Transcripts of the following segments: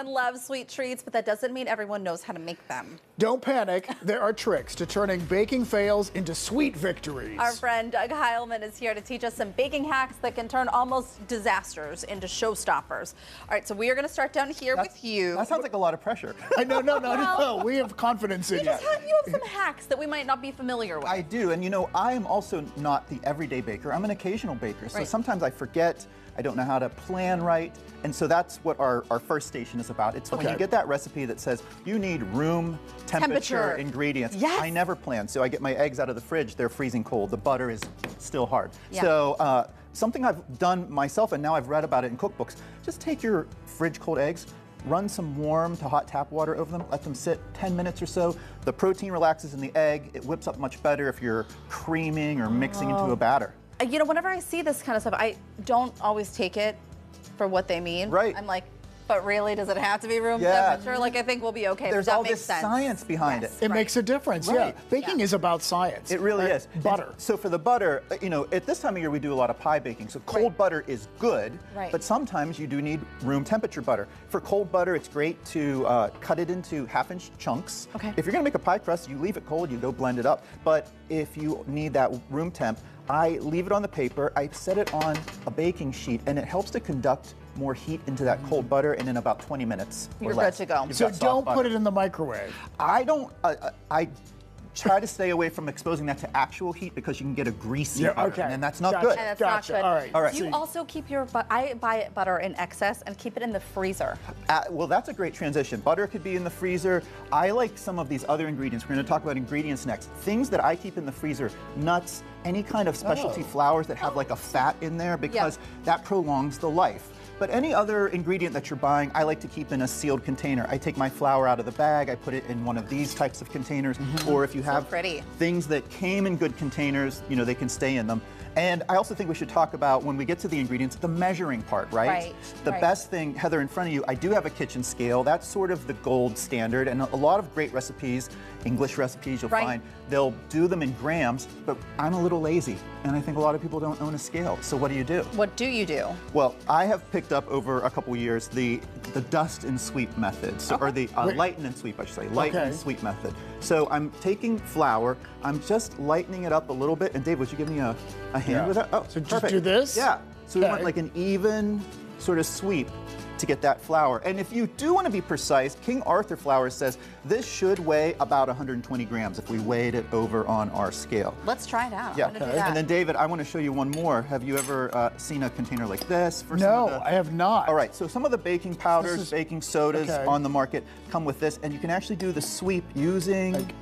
loves sweet treats, but that doesn't mean everyone knows how to make them. Don't panic. There are tricks to turning baking fails into sweet victories. Our friend Doug Heilman is here to teach us some baking hacks that can turn almost disasters into showstoppers. All right, so we are going to start down here with you. That sounds like a lot of pressure. No. We have confidence in you. You have some hacks that we might not be familiar with. I do, and you know, I am also not the everyday baker. I'm an occasional baker, so sometimes I forget. I don't know how to plan right, and so that's what our first station is about. It's when you get that recipe that says you need room temperature ingredients. Yes. I never plan, so I get my eggs out of the fridge, they're freezing cold. The butter is still hard. So something I've done myself, and now I've read about it in cookbooks, just take your fridge cold eggs, run some warm to hot tap water over them, let them sit 10 minutes or so. The protein relaxes in the egg. It whips up much better if you're creaming or mixing into a batter. You know, whenever I see this kind of stuff, I don't always take it for what they mean. Right. I'm like, but really, does it have to be room temperature? Like, I think we'll be okay. There's all this science behind it. It makes a difference, Baking is about science. It really is. Butter. So for the butter, you know, at this time of year we do a lot of pie baking. So cold butter is good, but sometimes you do need room temperature butter. For cold butter, it's great to cut it into half-inch chunks. If you're gonna make a pie crust, you leave it cold, you go blend it up. But if you need that room temp, I leave it on the paper, I set it on a baking sheet, and it helps to conduct more heat into that cold butter, and in about 20 minutes or less, good to go. So don't put it in the microwave. I don't, I try to stay away from exposing that to actual heat because you can get a greasy butter, and that's not good. And that's not good. All right. Do you also keep your I buy butter in excess and keep it in the freezer? Well, that's a great transition. Butter could be in the freezer. I like some of these other ingredients. We're going to talk about ingredients next. Things that I keep in the freezer, nuts, any kind of specialty flours that have like a fat in there, because that prolongs the life. But any other ingredient that you're buying, I like to keep in a sealed container. I take my flour out of the bag, I put it in one of these types of containers, or if you have things that came in good containers, you know, they can stay in them. And I also think we should talk about, when we get to the ingredients, the measuring part, right? The best thing, Heather, in front of you, I do have a kitchen scale. That's sort of the gold standard, and a lot of great recipes, English recipes, you'll find, they'll do them in grams, but I'm a little lazy, and I think a lot of people don't own a scale. So what do you do? What do you do? Well, I have picked up over a couple years the dust and sweep method, or the lighten and sweep, I should say, lighten and sweep method. So I'm taking flour, I'm just lightening it up a little bit, and Dave, would you give me a hand with that? Oh, so just do this? Yeah, so we want like an even sort of sweep to get that flour. And if you do want to be precise, King Arthur flour says this should weigh about 120 grams if we weighed it over on our scale. Let's try it out. Yeah, and then David, I want to show you one more. Have you ever seen a container like this? For No, I have not. All right, so some of the baking powders, baking sodas on the market come with this, and you can actually do the sweep using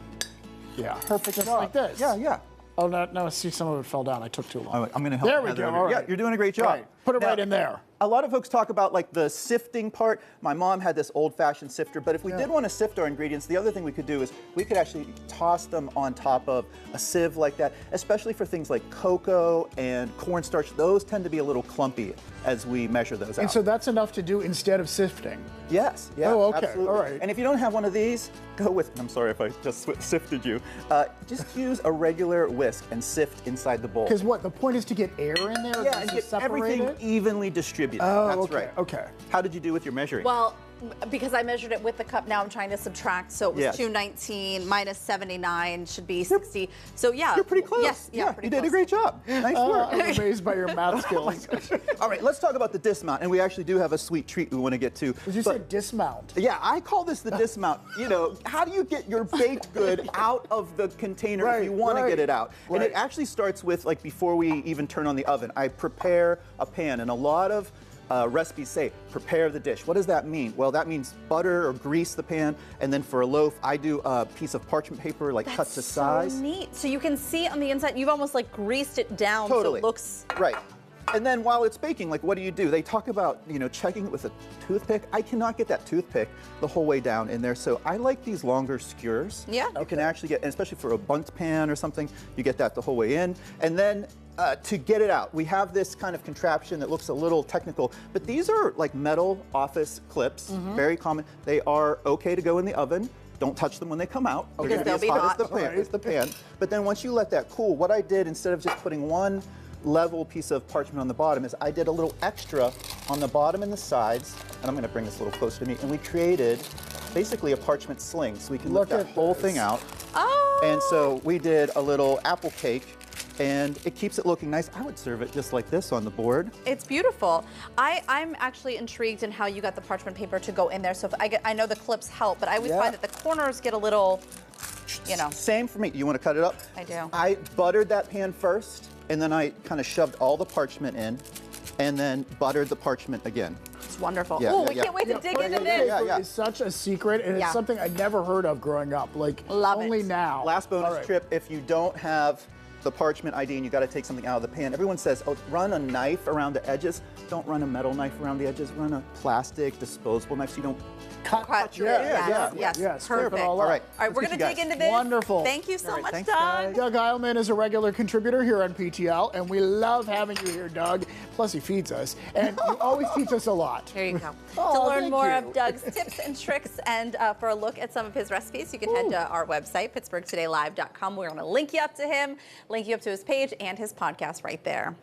perfect just like this. Yeah. Oh, no, see, some of it fell down. I took too long. I'm going to help you. There we go. All right. Yeah, you're doing a great job. Put it right in there. A lot of folks talk about like the sifting part. My mom had this old-fashioned sifter, but if we did want to sift our ingredients, the other thing we could do is we could actually toss them on top of a sieve like that, especially for things like cocoa and cornstarch. Those tend to be a little clumpy as we measure those out. And so that's enough to do instead of sifting? Yes. Yeah, oh, okay. Absolutely. All right. And if you don't have one of these, go with, I'm sorry if I just sifted you, just use a regular whisk and sift inside the bowl. Because what, the point is to get air in there? Yeah, and get everything evenly distributed. Oh, that's right. Okay. How did you do with your measuring? Well, because I measured it with the cup, now I'm trying to subtract. So it was 219 minus 79 should be 60. So yeah. You're pretty close. Yes, you pretty did a great job. Nice work. I'm amazed by your math skills. All right, let's talk about the dismount. And we actually do have a sweet treat we want to get to. Did you say dismount? Yeah, I call this the dismount. You know, how do you get your baked good out of the container if you want to get it out? And it actually starts with, like, before we even turn on the oven, I prepare a pan. And a lot of recipes say, prepare the dish. What does that mean? Well, that means butter or grease the pan, and then for a loaf, I do a piece of parchment paper, like cut to size. That's so neat. So you can see on the inside, you've almost like greased it down so it looks... Right. And then while it's baking, like, what do? They talk about, you know, checking it with a toothpick. I cannot get that toothpick the whole way down in there, so I like these longer skewers. Yeah. You can actually get, and especially for a bundt pan or something, you get that the whole way in. And then to get it out, we have this kind of contraption that looks a little technical, but these are like metal office clips, very common. They are okay to go in the oven. Don't touch them when they come out. Because they'll be hot. As the pan. But then once you let that cool, what I did, instead of just putting one level piece of parchment on the bottom is I did a little extra on the bottom and the sides, and I'm going to bring this a little closer to me, and we created basically a parchment sling, so we can lift that whole thing out. Oh! And so we did a little apple cake, and it keeps it looking nice. I would serve it just like this on the board. It's beautiful. I'm actually intrigued in how you got the parchment paper to go in there. So if I know the clips help, but I always find that the corners get a little, you know. Same for me. You want to cut it up? I do. I buttered that pan first, and then I kind of shoved all the parchment in, and then buttered the parchment again. It's wonderful. Yeah, Oh, yeah, we yeah. can't wait to dig into this. It's such a secret, and it's something I never heard of growing up. Like, Love only it. now. Last bonus trip, if you don't have the parchment ID and you got to take something out of the pan, everyone says, oh, run a knife around the edges. Don't run a metal knife around the edges. Run a plastic, disposable knife so you don't Cut your yes, perfect. All right, we're going to dig into this. Wonderful. Thank you so much, thanks, Doug. guys. Doug Heilman is a regular contributor here on PTL, and we love having you here, Doug. Plus, he feeds us, and you always teach us a lot. There you go. Oh, To learn thank more you. of Doug's tips and tricks and for a look at some of his recipes, you can head to our website, pittsburghtodaylive.com. We're going to link you up to him, link you up to his page and his podcast right there.